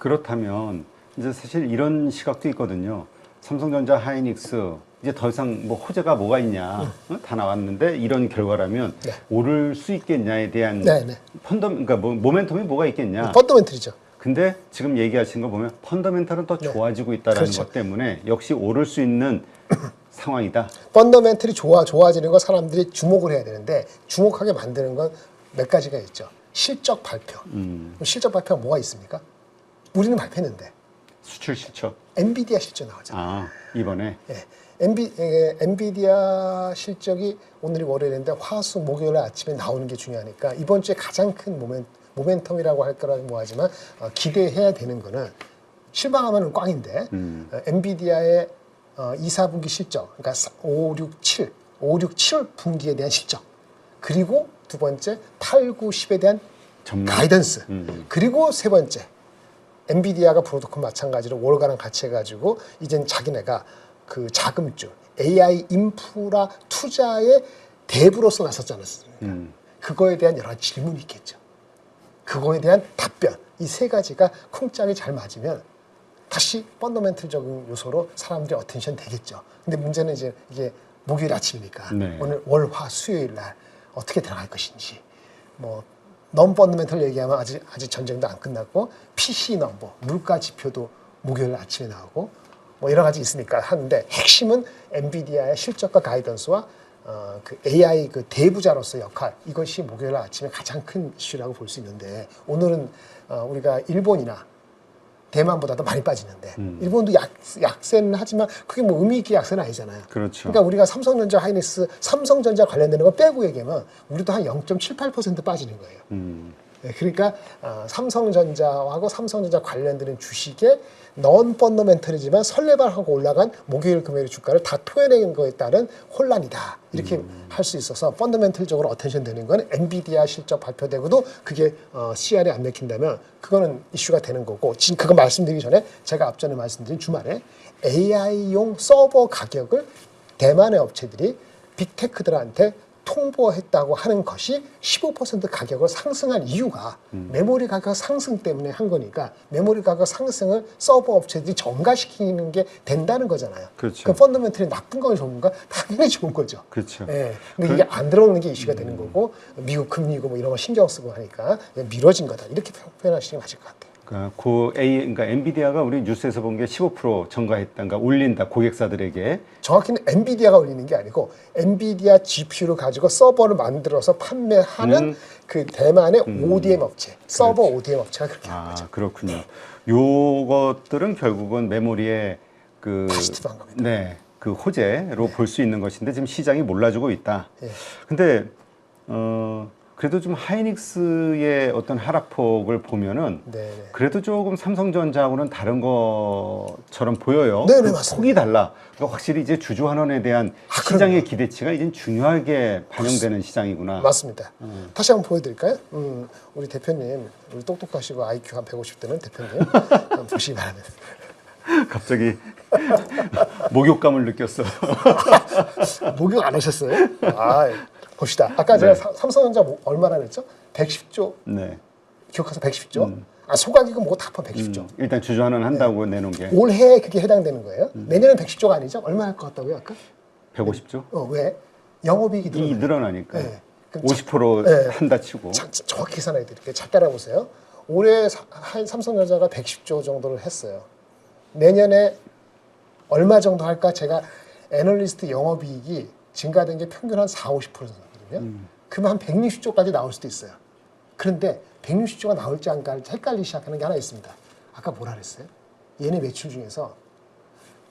그렇다면 이제 사실 이런 시각도 있거든요. 삼성전자, 하이닉스 이제 더 이상 뭐 호재가 뭐가 있냐 다 나왔는데 이런 결과라면 네. 오를 수 있겠냐에 대한 네, 네. 그러니까 뭐 모멘텀이 뭐가 있겠냐. 펀더멘털이죠. 근데 지금 얘기하신 거 보면 펀더멘탈은 더 좋아지고 있다는 그렇죠. 것 때문에 역시 오를 수 있는 상황이다. 펀더멘털이 좋아지는 거 사람들이 주목을 해야 되는데 주목하게 만드는 건 몇 가지가 있죠. 실적 발표. 실적 발표가 뭐가 있습니까? 우리는 발표했는데 수출 실적. 엔비디아 실적 나오잖아요. 아, 이번에. 예. 엔비디아 실적이 오늘이 월요일인데 화수 목요일 아침에 나오는 게 중요하니까 이번 주에 가장 큰 모멘텀이라고 할 거라고 뭐하지만 기대해야 되는 거는 실망하면 꽝인데 엔비디아의 2, 4분기 실적 그러니까 5, 6, 7월 분기에 대한 실적 그리고 두 번째 8, 9, 10에 대한 전망. 가이던스 그리고 세 번째 엔비디아가 브로드컴 마찬가지로 월가랑 같이 해가지고 이젠 자기네가 그 자금줄 AI 인프라 투자의 대부로서 나섰지 않았습니까? 그거에 대한 여러 가지 질문이 있겠죠. 그거에 대한 답변 이 세 가지가 쿵짝이 잘 맞으면 다시 펀더멘털적인 요소로 사람들이 어텐션 되겠죠. 근데 문제는 이제 이게 목요일 아침이니까 네. 오늘 월, 화, 수요일 날 어떻게 들어갈 것인지 뭐 non 펀더멘털 얘기하면 아직 전쟁도 안 끝났고 PC 넘버 물가 지표도 목요일 아침에 나오고 뭐 여러 가지 있으니까 하는데 핵심은 엔비디아의 실적과 가이던스와 그 AI 그 대부자로서 역할 이것이 목요일 아침에 가장 큰 이슈라고 볼 수 있는데 오늘은 우리가 일본이나 대만보다도 많이 빠지는데 일본도 약세는 하지만 그게 뭐 의미 있게 약세는 아니잖아요. 그렇죠. 그러니까 우리가 삼성전자, 하이닉스, 삼성전자 관련되는 거 빼고 얘기하면 우리도 한 0.78% 빠지는 거예요. 네, 그러니까 삼성전자하고 삼성전자 관련되는 주식에 넌 펀더멘털이지만 설레발하고 올라간 목요일 금요일 주가를 다 토해낸 거에 따른 혼란이다 이렇게 할 수 있어서 펀더멘털적으로 어텐션 되는 건 엔비디아 실적 발표되고도 그게 CR에 안 맥힌다면 그거는 이슈가 되는 거고 지금 그거 말씀드리기 전에 제가 앞전에 말씀드린 주말에 AI용 서버 가격을 대만의 업체들이 빅테크들한테 통보했다고 하는 것이 15% 가격을 상승한 이유가 메모리 가격 상승 때문에 한 거니까 메모리 가격 상승을 서버 업체들이 전가시키는 게 된다는 거잖아요. 그렇죠. 그 펀더멘털이 나쁜 건 좋은 건가? 당연히 좋은 거죠. 그렇죠. 예. 근데 이게 안 들어오는 게 이슈가 되는 거고 미국 금리고 뭐 이런 거 신경 쓰고 하니까 미뤄진 거다. 이렇게 표현하시는 게 맞을 것 같아요. 그러니까 엔비디아가 우리 뉴스에서 본 게 15% 전가했다가 올린다 고객사들에게. 정확히는 엔비디아가 올리는 게 아니고 엔비디아 GPU를 가지고 서버를 만들어서 판매하는 그 대만의 ODM 업체, 서버 그렇지. ODM 업체가 그렇게 한 거죠. 그렇군요. 요것들은 결국은 메모리의 그 파지티브한 겁니다. 네, 그 호재로 볼 수 있는 것인데 지금 시장이 몰라주고 있다. 예. 근데 그래도 좀 하이닉스의 어떤 하락폭을 보면은 네네. 그래도 조금 삼성전자하고는 다른 것처럼 보여요. 네네, 그 맞습니다. 폭이 달라. 그러니까 확실히 이제 주주환원에 대한 시장의 기대치가 이제 중요하게 반영되는 시장이구나. 맞습니다. 다시 한번 보여드릴까요? 우리 대표님, 우리 똑똑하시고 IQ 한 150대는 대표님 한번 보시기 바랍니다. 갑자기 목욕감을 느꼈어. 목욕 안 하셨어요? 봅시다. 아까 제가 삼성전자 얼마나 그랬죠? 110조. 네. 기억하세요? 110조? 소가격은 뭐고 다 포함 110조. 일단 주주환원 한다고 내놓은 게 올해 그게 해당되는 거예요. 내년은 110조가 아니죠? 얼마 할 것 같다고요, 아까? 150조? 왜? 영업이익이 이 늘어나요. 늘어나니까. 네. 50% 네. 한다 치고. 정확히 계산해 드릴게요. 잘 따라보세요. 올해 삼성전자가 110조 정도를 했어요. 내년에 얼마 정도 할까? 제가 애널리스트 영업이익이 증가된 게 평균 한 4, 50%거든요. 그러면 한 160조까지 나올 수도 있어요. 그런데 160조가 나올지 안 나올지 헷갈리기 시작하는 게 하나 있습니다. 아까 뭐라 그랬어요? 얘네 매출 중에서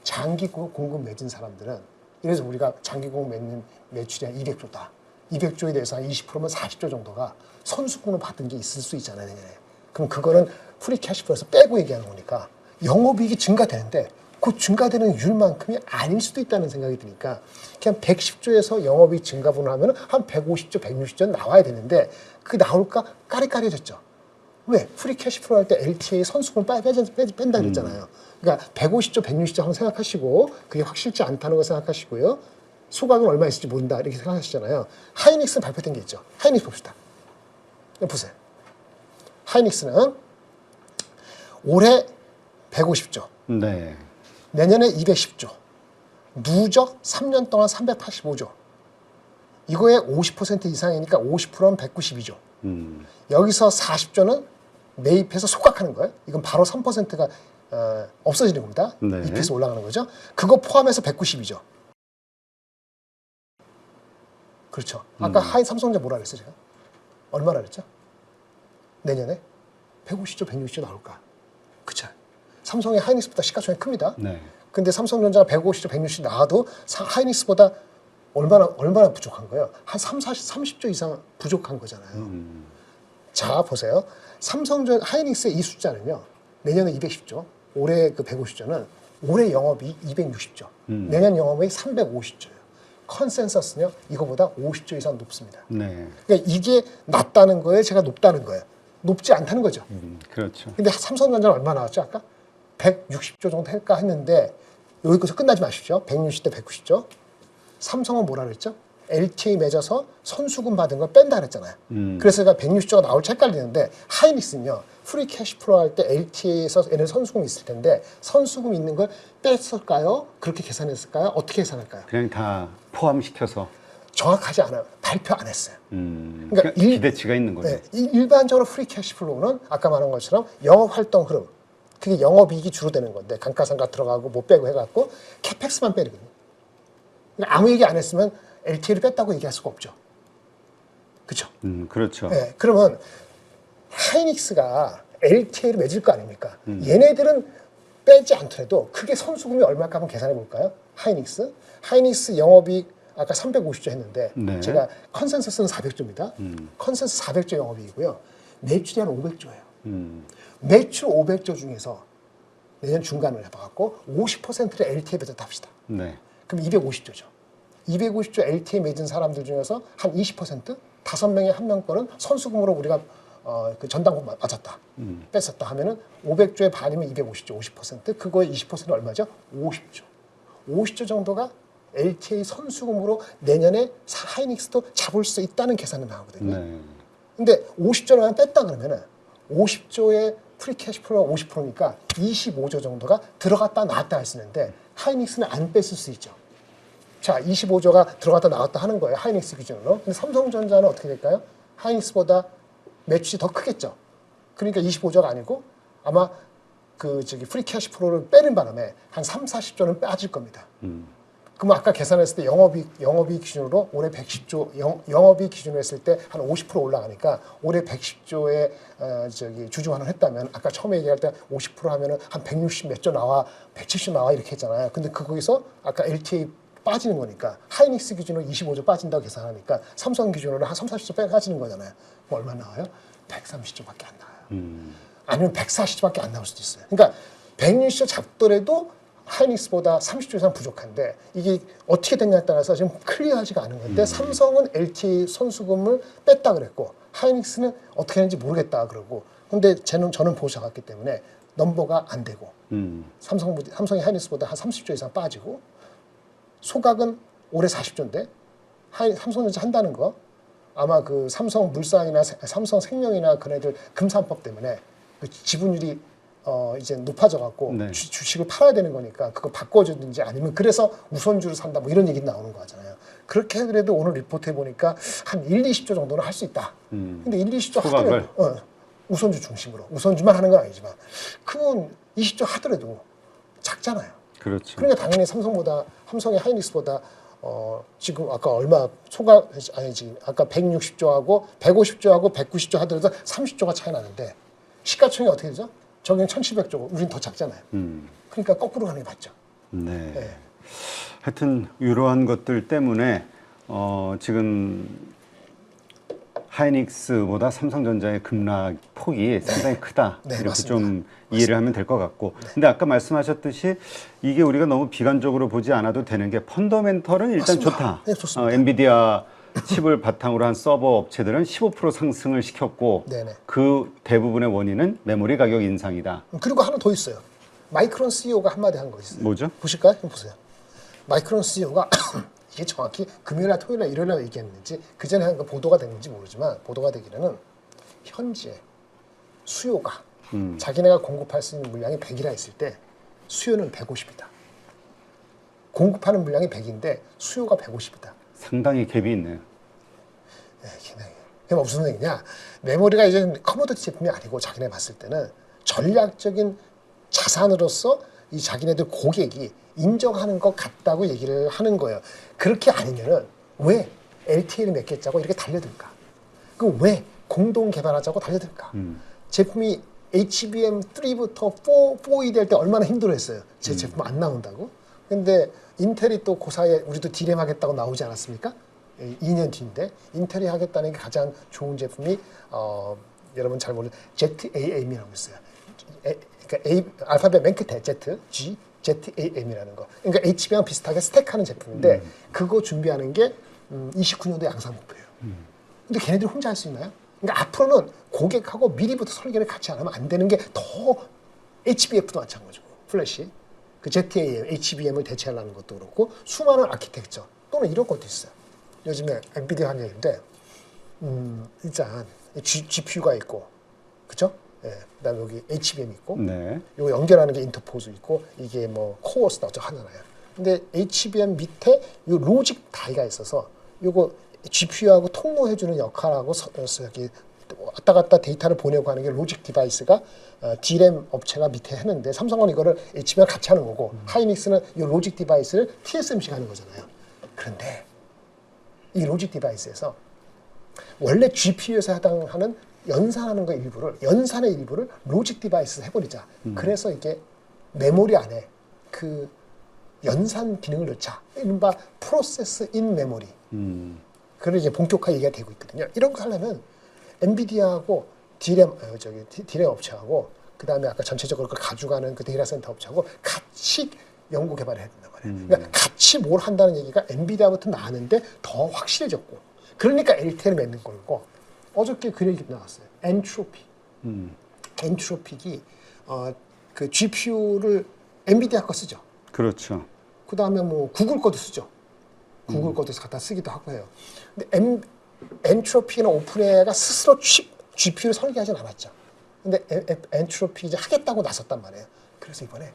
장기 공급 맺은 사람들은 이래서 우리가 장기 공급 맺는 매출이 한 200조다. 200조에 대해서 한 20%면 40조 정도가 선수권을 받은 게 있을 수 있잖아요. 내년에. 그럼 그거는 프리 캐시플로에서 빼고 얘기하는 거니까 영업이익이 증가되는데 그 증가되는 율만큼이 아닐 수도 있다는 생각이 드니까 그냥 110조에서 영업이익 증가분을 하면 한 150조, 160조 나와야 되는데 그게 나올까? 까리까리해졌죠. 왜? 프리 캐시플로 할 때 LTA 선수권 뺀다 그랬잖아요. 그러니까 150조, 160조 한번 생각하시고 그게 확실치 않다는 거 생각하시고요. 소각은 얼마 있을지 모른다 이렇게 생각하시잖아요. 하이닉스 발표된 게 있죠. 하이닉스 봅시다. 보세요. 하이닉스는 올해 150조, 네. 내년에 210조, 누적 3년 동안 385조. 이거의 50% 이상이니까 50%는 192조. 여기서 40조는 매입해서 소각하는 거예요. 이건 바로 3%가 없어지는 겁니다. 네. EPS 올라가는 거죠. 그거 포함해서 192조. 그렇죠. 아까 하이 삼성전자 뭐라 그랬어요, 제가? 얼마나 그랬죠? 내년에 150조, 160조 나올까? 그쵸. 삼성의 하이닉스보다 시가총액이 큽니다. 네. 근데 삼성전자가 150조, 160조 나와도 하이닉스보다 얼마나 부족한 거예요? 한 30조 이상 부족한 거잖아요. 자, 보세요. 하이닉스의 이 숫자는요, 내년에 210조, 올해 그 150조는 올해 영업이익 260조, 내년 영업이익 350조예요. 컨센서스는요, 이거보다 50조 이상 높습니다. 네. 그러니까 이게 낮다는 거예요, 제가 높다는 거예요. 높지 않다는 거죠. 그렇죠. 근데 삼성전자는 얼마 나왔죠, 아까? 160조 정도 할까 했는데, 여기서 끝나지 마십시오. 160대 190조. 삼성은 뭐라 그랬죠? LTA 맺어서 선수금 받은 걸 뺀다 그랬잖아요. 그래서 제가 160조가 나올지 헷갈리는데, 하이닉스는요, 프리 캐시 플로우 할 때 LTA에서 얘네 선수금이 있을 텐데, 선수금 있는 걸 뺐을까요? 그렇게 계산했을까요? 어떻게 계산할까요? 그냥 다 포함시켜서. 정확하지 않아요. 발표 안 했어요. 그러니까 기대치가 있는 거죠. 네, 일반적으로 프리 캐시 플로우는 아까 말한 것처럼 영업 활동 흐름, 그게 영업이익이 주로 되는 건데, 감가상가 들어가고 못 빼고 해갖고 캐펙스만 빼거든요. 그러니까 아무 얘기 안 했으면 LTA를 뺐다고 얘기할 수가 없죠. 그렇죠? 그렇죠. 네, 그러면 하이닉스가 LTA를 맺을 거 아닙니까? 얘네들은 빼지 않더라도 크게 선수금이 얼마일까 한번 계산해 볼까요? 하이닉스 영업이익 아까 350조 했는데 네. 제가 컨센서스는 400조입니다. 컨센서스 400조 영업이익이고요. 매출이 한 500조예요. 매출 500조 중에서 내년 중간을 해봐갖고 50%를 LTA에 맺었다 합시다. 네. 그럼 250조죠. 250조 LTA에 맺은 사람들 중에서 한 20%? 5명에 1명 거는 선수금으로 우리가 그 전당금 맞았다. 뺐었다 하면은 500조의 반이면 250조, 50%. 그거의 20%는 얼마죠? 50조. 50조 정도가 LTA 선수금으로 내년에 하이닉스도 잡을 수 있다는 계산이 나오거든요. 네. 근데 50조를 뺐다 그러면은 50조의 프리캐시 플로우가 50%니까 25조 정도가 들어갔다 나왔다 할 수 있는데 하이닉스는 안 뺐을 수 있죠. 자, 25조가 들어갔다 나왔다 하는 거예요. 하이닉스 기준으로. 근데 삼성전자는 어떻게 될까요? 하이닉스보다 매출이 더 크겠죠. 그러니까 25조가 아니고 아마 프리캐시 플로우를 빼는 바람에 한 3, 40조는 빠질 겁니다. 그럼 아까 계산했을 때 영업이익 기준으로 올해 110조, 영업이익 기준으로 했을 때 한 50% 올라가니까 올해 110조에 주주환원 했다면 아까 처음에 얘기할 때 50% 하면은 한 160 몇 조 나와, 170 나와 이렇게 했잖아요. 근데 거기서 아까 LTA 빠지는 거니까 하이닉스 기준으로 25조 빠진다고 계산하니까 삼성 기준으로 한 3, 40조 빠지는 거잖아요. 그럼 얼마 나와요? 130조밖에 안 나와요. 아니면 140조밖에 안 나올 수도 있어요. 그러니까 160조 잡더라도 하이닉스보다 30조 이상 부족한데 이게 어떻게 됐냐에 따라서 지금 클리어하지가 않은 건데 삼성은 LTA 선수금을 뺐다 그랬고 하이닉스는 어떻게 했는지 모르겠다 그러고 근데 저는 보수 잡았기 때문에 넘버가 안 되고 삼성이 하이닉스보다 한 30조 이상 빠지고 소각은 올해 40조인데 삼성전자 한다는 거 아마 그 삼성물산이나 삼성생명이나 그네들 금산법 때문에 그 지분율이 이제 높아져갖고 네. 주식을 팔아야 되는 거니까 그거 바꿔주든지 아니면 그래서 우선주를 산다 뭐 이런 얘기 나오는 거잖아요. 그렇게 그래도 오늘 리포트해 보니까 한 1, 20조 정도는 할 수 있다. 근데 1, 20조 소각을? 하더라도 우선주 중심으로 우선주만 하는 건 아니지만 크면 20조 하더라도 작잖아요. 그렇죠. 그러니까 당연히 삼성의 하이닉스보다 지금 아까 얼마 소각 아니지 아까 160조하고 150조하고 190조 하더라도 30조가 차이 나는데 시가총액이 어떻게 되죠? 저기는 1,700조고 우린 더 작잖아요. 그러니까 거꾸로 가는 게 맞죠. 네. 네. 하여튼 이러한 것들 때문에 지금 하이닉스보다 삼성전자의 급락 폭이 상당히 크다. 네, 이렇게 맞습니다. 좀 이해를 하면 될 것 같고. 근데 아까 말씀하셨듯이 이게 우리가 너무 비관적으로 보지 않아도 되는 게 펀더멘털은 일단 맞습니다. 좋다. 네, 좋습니다. 엔비디아 칩을 바탕으로 한 서버 업체들은 15% 상승을 시켰고 네네. 그 대부분의 원인은 메모리 가격 인상이다. 그리고 하나 더 있어요. 마이크론 CEO가 한마디 한 거 있어요. 뭐죠? 보실까요? 한번 보세요. 마이크론 CEO가 이게 정확히 금요일날 토요일날 일요일날 얘기했는지 그 전에 한 거 보도가 됐는지 모르지만 보도가 되기로는 현재 수요가 자기네가 공급할 수 있는 물량이 100이라 했을 때 수요는 150이다. 공급하는 물량이 100인데 수요가 150이다. 상당히 갭이 있네요. 네, 그게 무슨 얘기냐? 메모리가 이제 커머디티 제품이 아니고 자기네 봤을 때는 전략적인 자산으로서 이 자기네들 고객이 인정하는 것 같다고 얘기를 하는 거예요. 그렇게 아니면은 왜 LTA를 맺겠자고 이렇게 달려들까? 그 왜 공동 개발하자고 달려들까? 제품이 HBM3부터 4이 될 때 얼마나 힘들어했어요. 제 제품 안 나온다고. 근데 인텔이 또 그 사이에 우리도 디램 하겠다고 나오지 않았습니까? 2년 뒤인데 인텔이 하겠다는 게 가장 좋은 제품이 여러분 잘 모르는 ZAM이라고 있어요. 그러니까 알파벳 맨 끝에 Z, G, ZAM이라는 거. 그러니까 HBM랑 비슷하게 스택하는 제품인데 그거 준비하는 게 29년도 양산 목표예요. 근데 걔네들이 혼자 할 수 있나요? 그러니까 앞으로는 고객하고 미리부터 설계를 같이 안 하면 안 되는 게 더 HBF도 마찬가지고 플래시 그 ZAM, HBM을 대체하려는 것도 그렇고 수많은 아키텍처 또는 이런 것도 있어요. 요즘에 엔비디아 하는 얘기인데 일단 GPU가 있고 그죠? 예, 그다음에 여기 HBM 있고 네. 이거 연결하는 게 인터포즈 있고 이게 뭐 코어스다 어쩌고 하잖아요. 근데 HBM 밑에 이 로직 다이가 있어서 요거 GPU하고 통로해주는 역할하고 여기 왔다 갔다 데이터를 보내고 하는 게 로직 디바이스가 D램 업체가 밑에 했는데 삼성은 이거를 HBM 같이 하는 거고 하이닉스는 이 로직 디바이스를 TSMC가 하는 거잖아요. 그런데 이 로직 디바이스에서 원래 GPU에서 해당하는 연산하는 거 연산의 일부를 로직 디바이스에서 해버리자. 그래서 이게 메모리 안에 그 연산 기능을 넣자. 이른바 프로세스 인 메모리. 그런 이제 본격화 얘기가 되고 있거든요. 이런 거 하려면 엔비디아하고 디램 업체하고 그 다음에 아까 전체적으로 그걸 가져가는 그 데이터 센터 업체하고 같이 연구 개발을 해야 된단 말이에요. 그러니까 같이 뭘 한다는 얘기가 엔비디아부터 나왔는데 더 확실해졌고 그러니까 LTE를 맺는 거고 어저께 그 얘기 나왔어요. 엔트로피. 엔트로픽이 그 GPU를 엔비디아 거 쓰죠. 그렇죠. 그 다음에 뭐 구글 것도 쓰죠. 구글 것도 갖다 쓰기도 하고 해요. 근데 엔트로피나 오픈AI가 스스로 GPU를 설계하진 않았죠. 근데 엔트로피 이제 하겠다고 나섰단 말이에요. 그래서 이번에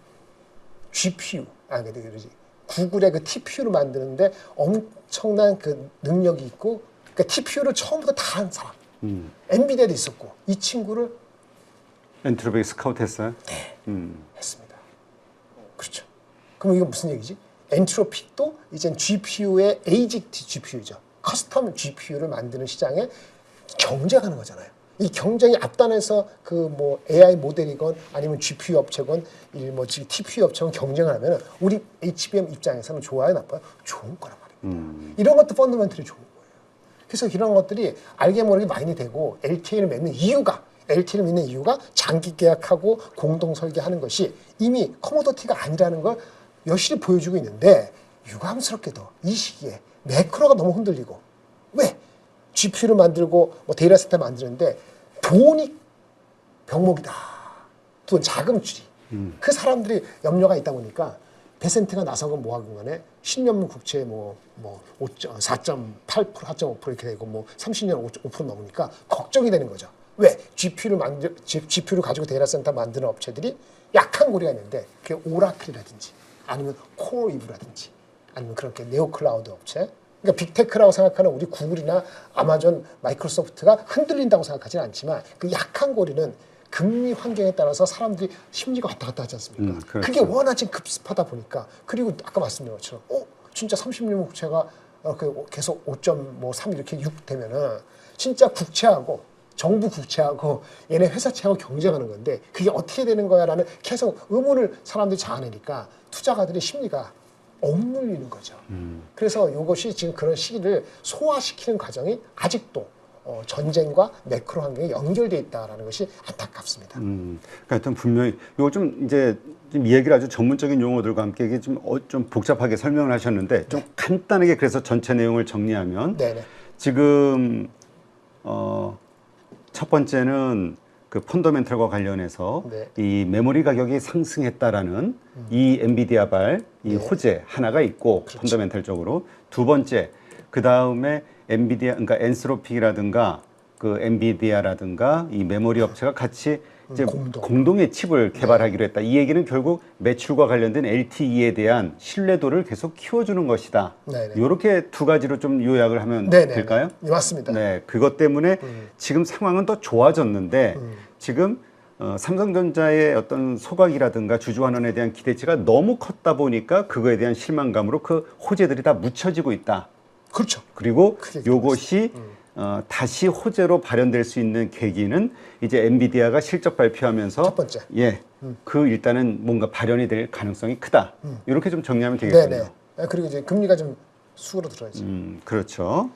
GPU, 그러지. 구글의 그 TPU를 만드는데 엄청난 그 능력이 있고, 그러니까 TPU를 처음부터 다 한 사람. 엔비디아도 있었고, 이 친구를 엔트로피 스카우트 했어요? 네, 했습니다. 그렇죠. 그럼 이거 무슨 얘기지? 엔트로픽도 이젠 GPU의 에이직 GPU죠. 커스텀 GPU를 만드는 시장에 경쟁하는 거잖아요. 이 경쟁이 앞단에서 그 뭐 AI 모델이건 아니면 GPU 업체건 뭐 TPU 업체건 경쟁을 하면 우리 HBM 입장에서는 좋아요, 나빠요? 좋은 거란 말입니다. 이런 것도 펀더멘털이 좋은 거예요. 그래서 이런 것들이 알게 모르게 많이 되고 LTE를 맺는 이유가 장기 계약하고 공동 설계하는 것이 이미 커모더티가 아니라는 걸 여실히 보여주고 있는데 유감스럽게도 이 시기에 매크로가 너무 흔들리고 왜 GPU를 만들고 뭐 데이터 센터 만드는데 돈이 병목이다. 돈 자금줄이. 그 사람들이 염려가 있다 보니까 베센트가 나서건 뭐하건 간에 신년물 국채 뭐 4.8%, 4.5% 이렇게 되고 뭐 30년 5% 넘으니까 걱정이 되는 거죠. 왜? GPU를 가지고 데이터 센터 만드는 업체들이 약한 고리가 있는데 그게 오라클이라든지 아니면 코어이브라든지 아니면 그렇게 네오클라우드 업체 그러니까 빅테크라고 생각하는 우리 구글이나 아마존, 마이크로소프트가 흔들린다고 생각하지는 않지만 그 약한 고리는 금리 환경에 따라서 사람들이 심리가 왔다 갔다 하지 않습니까? 그렇죠. 그게 워낙 지금 급습하다 보니까 그리고 아까 말씀드린 것처럼 진짜 30년 국채가 계속 5.3 이렇게 6 되면은 진짜 국채하고 정부 국채하고 얘네 회사채하고 경쟁하는 건데 그게 어떻게 되는 거야라는 계속 의문을 사람들이 자아내니까 투자가들의 심리가 억눌리는 거죠. 그래서 이것이 지금 그런 시기를 소화시키는 과정이 아직도 전쟁과 매크로 환경에 연결돼 있다라는 것이 안타깝습니다. 그러니까 하여튼 분명히 이거 좀 이제 좀 이 얘기를 아주 전문적인 용어들과 함께 이게 좀 복잡하게 설명을 하셨는데 좀 간단하게 그래서 전체 내용을 정리하면 지금 첫 번째는 그 펀더멘털과 관련해서 이 메모리 가격이 상승했다라는 이 엔비디아발 이 호재 하나가 있고 펀더멘털적으로 두 번째 그 다음에 엔비디아 그러니까 엔스로픽이라든가 그 엔비디아라든가 이 메모리 업체가 같이 이제 공동의 칩을 개발하기로 했다. 이 얘기는 결국 매출과 관련된 LTE에 대한 신뢰도를 계속 키워주는 것이다. 네네. 이렇게 두 가지로 좀 요약을 하면 네네. 될까요? 맞습니다. 네, 그것 때문에 지금 상황은 더 좋아졌는데 지금 삼성전자의 어떤 소각이라든가 주주환원에 대한 기대치가 너무 컸다 보니까 그거에 대한 실망감으로 그 호재들이 다 묻혀지고 있다. 그렇죠. 그리고 크게 요것이 다시 호재로 발현될 수 있는 계기는 이제 엔비디아가 실적 발표하면서 첫 번째. 예, 그 일단은 뭔가 발현이 될 가능성이 크다. 이렇게 좀 정리하면 되겠군요. 네네. 그리고 이제 금리가 좀 수그러 들어야지. 그렇죠.